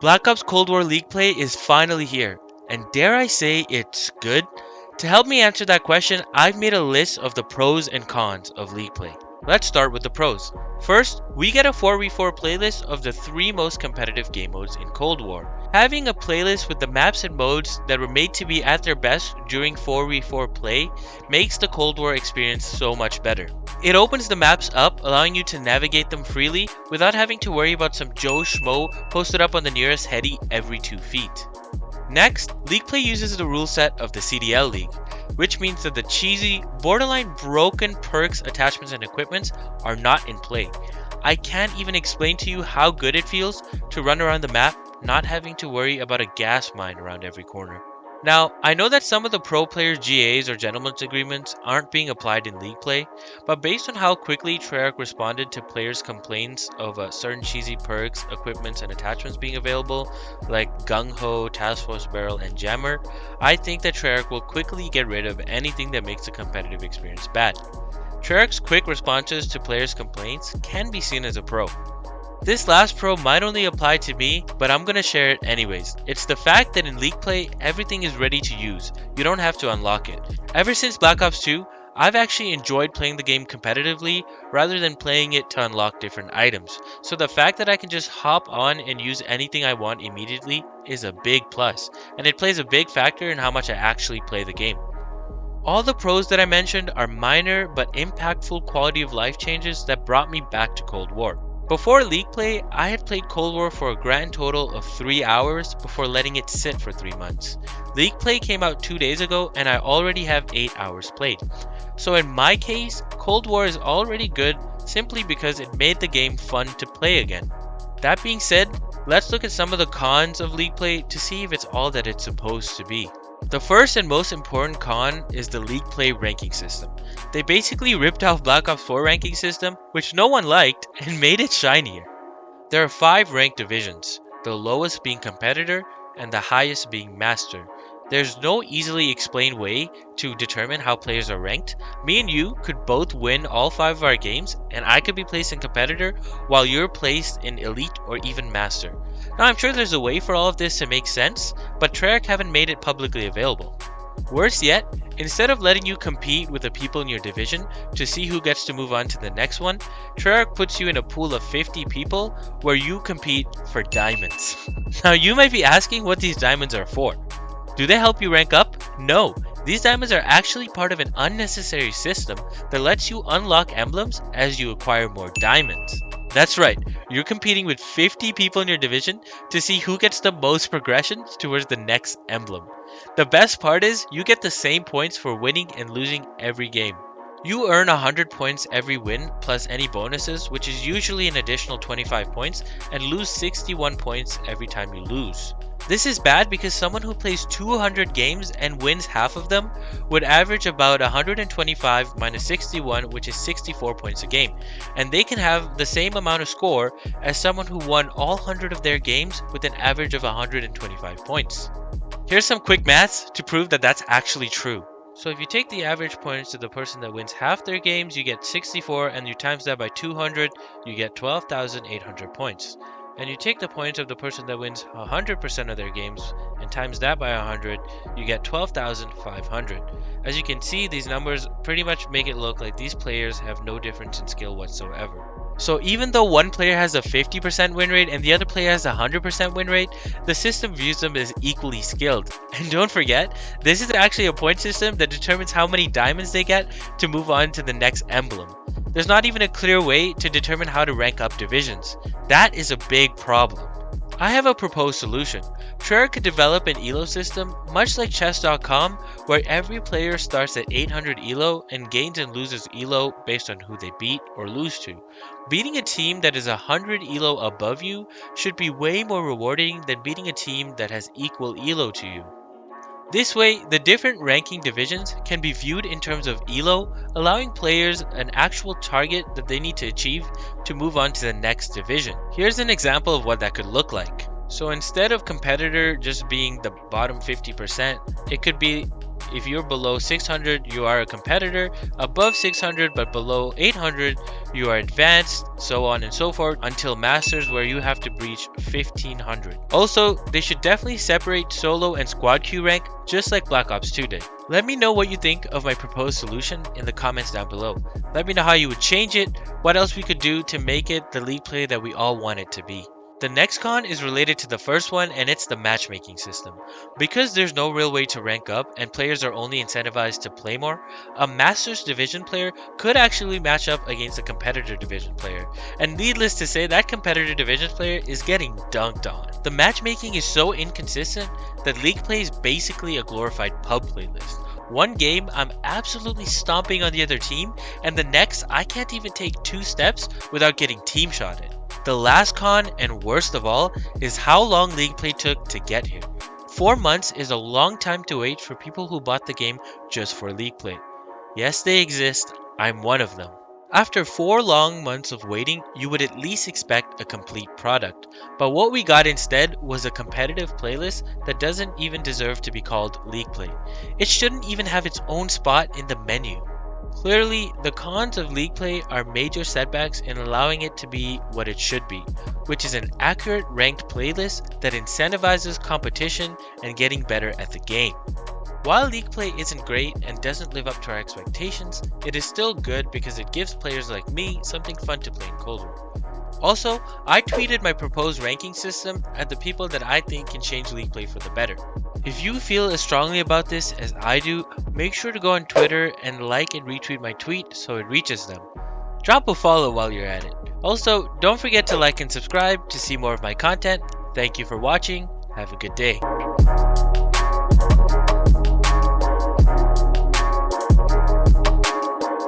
Black Ops Cold War League play is finally here, and dare I say it's good? To help me answer that question, I've made a list of the pros and cons of League play. Let's start with the pros. First, we get a 4v4 playlist of the 3 most competitive game modes in Cold War. Having a playlist with the maps and modes that were made to be at their best during 4v4 play makes the Cold War experience so much better. It opens the maps up, allowing you to navigate them freely without having to worry about some Joe Schmo posted up on the nearest heady every 2 feet. Next, League Play uses the rule set of the CDL League, which means that the cheesy, borderline broken perks, attachments, and equipments are not in play. I can't even explain to you how good it feels to run around the map not having to worry about a gas mine around every corner. Now, I know that some of the pro players' GAs or gentlemen's agreements aren't being applied in League play, but based on how quickly Treyarch responded to players' complaints of certain cheesy perks, equipments, and attachments being available, like Gung Ho, Task Force Barrel, and Jammer, I think that Treyarch will quickly get rid of anything that makes the competitive experience bad. Treyarch's quick responses to players' complaints can be seen as a pro. This last pro might only apply to me, but I'm gonna share it anyways. It's the fact that in League play, everything is ready to use. You don't have to unlock it. Ever since Black Ops 2, I've actually enjoyed playing the game competitively rather than playing it to unlock different items. So the fact that I can just hop on and use anything I want immediately is a big plus, and it plays a big factor in how much I actually play the game. All the pros that I mentioned are minor but impactful quality of life changes that brought me back to Cold War. Before League play, I had played Cold War for a grand total of 3 hours before letting it sit for 3 months. League play came out 2 days ago and I already have 8 hours played. So in my case, Cold War is already good simply because it made the game fun to play again. That being said, let's look at some of the cons of League play to see if it's all that it's supposed to be. The first and most important con is the League play ranking system. They basically ripped off Black Ops 4 ranking system, which no one liked, and made it shinier. There are 5 ranked divisions, the lowest being competitor and the highest being master. There's no easily explained way to determine how players are ranked. Me and you could both win all 5 of our games, and I could be placed in competitor while you're placed in elite or even master. Now I'm sure there's a way for all of this to make sense, but Treyarch haven't made it publicly available. Worse yet, instead of letting you compete with the people in your division to see who gets to move on to the next one, Treyarch puts you in a pool of 50 people where you compete for diamonds. Now you might be asking what these diamonds are for. Do they help you rank up? No. These diamonds are actually part of an unnecessary system that lets you unlock emblems as you acquire more diamonds. That's right, you're competing with 50 people in your division to see who gets the most progressions towards the next emblem. The best part is, you get the same points for winning and losing every game. You earn 100 points every win plus any bonuses, which is usually an additional 25 points, and lose 61 points every time you lose. This is bad because someone who plays 200 games and wins half of them would average about 125 minus 61, which is 64 points a game, and they can have the same amount of score as someone who won all 100 of their games with an average of 125 points. Here's some quick maths to prove that that's actually true. So if you take the average points of the person that wins half their games, you get 64, and you times that by 200, you get 12,800 points. And you take the points of the person that wins 100% of their games and times that by 100, you get 12,500. As you can see, these numbers pretty much make it look like these players have no difference in skill whatsoever. So even though one player has a 50% win rate and the other player has a 100% win rate, the system views them as equally skilled. And don't forget, this is actually a point system that determines how many diamonds they get to move on to the next emblem. There's not even a clear way to determine how to rank up divisions. That is a big problem. I have a proposed solution. Treyarch could develop an elo system much like chess.com, where every player starts at 800 elo and gains and loses elo based on who they beat or lose to. Beating a team that is 100 elo above you should be way more rewarding than beating a team that has equal elo to you. This way, the different ranking divisions can be viewed in terms of elo, allowing players an actual target that they need to achieve to move on to the next division. Here's an example of what that could look like. So instead of competitor just being the bottom 50%, it could be if you're below 600, you are a competitor, above 600 but below 800, you are advanced, so on and so forth, until Masters where you have to breach 1500. Also, they should definitely separate solo and squad queue rank, just like Black Ops 2 did. Let me know what you think of my proposed solution in the comments down below. Let me know how you would change it, what else we could do to make it the league play that we all want it to be. The next con is related to the first one, and it's the matchmaking system. Because there's no real way to rank up and players are only incentivized to play more, a Masters Division player could actually match up against a competitor division player. And needless to say, that competitor division player is getting dunked on. The matchmaking is so inconsistent that League Play is basically a glorified pub playlist. One game, I'm absolutely stomping on the other team, and the next, I can't even take 2 steps without getting team shotted. The last con, and worst of all, is how long League Play took to get here. 4 months is a long time to wait for people who bought the game just for League Play. Yes, they exist, I'm one of them. After 4 long months of waiting, you would at least expect a complete product, but what we got instead was a competitive playlist that doesn't even deserve to be called League Play. It shouldn't even have its own spot in the menu. Clearly, the cons of League Play are major setbacks in allowing it to be what it should be, which is an accurate ranked playlist that incentivizes competition and getting better at the game. While League Play isn't great and doesn't live up to our expectations, it is still good because it gives players like me something fun to play in Cold War. Also, I tweeted my proposed ranking system at the people that I think can change League Play for the better. If you feel as strongly about this as I do, make sure to go on Twitter and like and retweet my tweet so it reaches them. Drop a follow while you're at it. Also, don't forget to like and subscribe to see more of my content. Thank you for watching. Have a good day.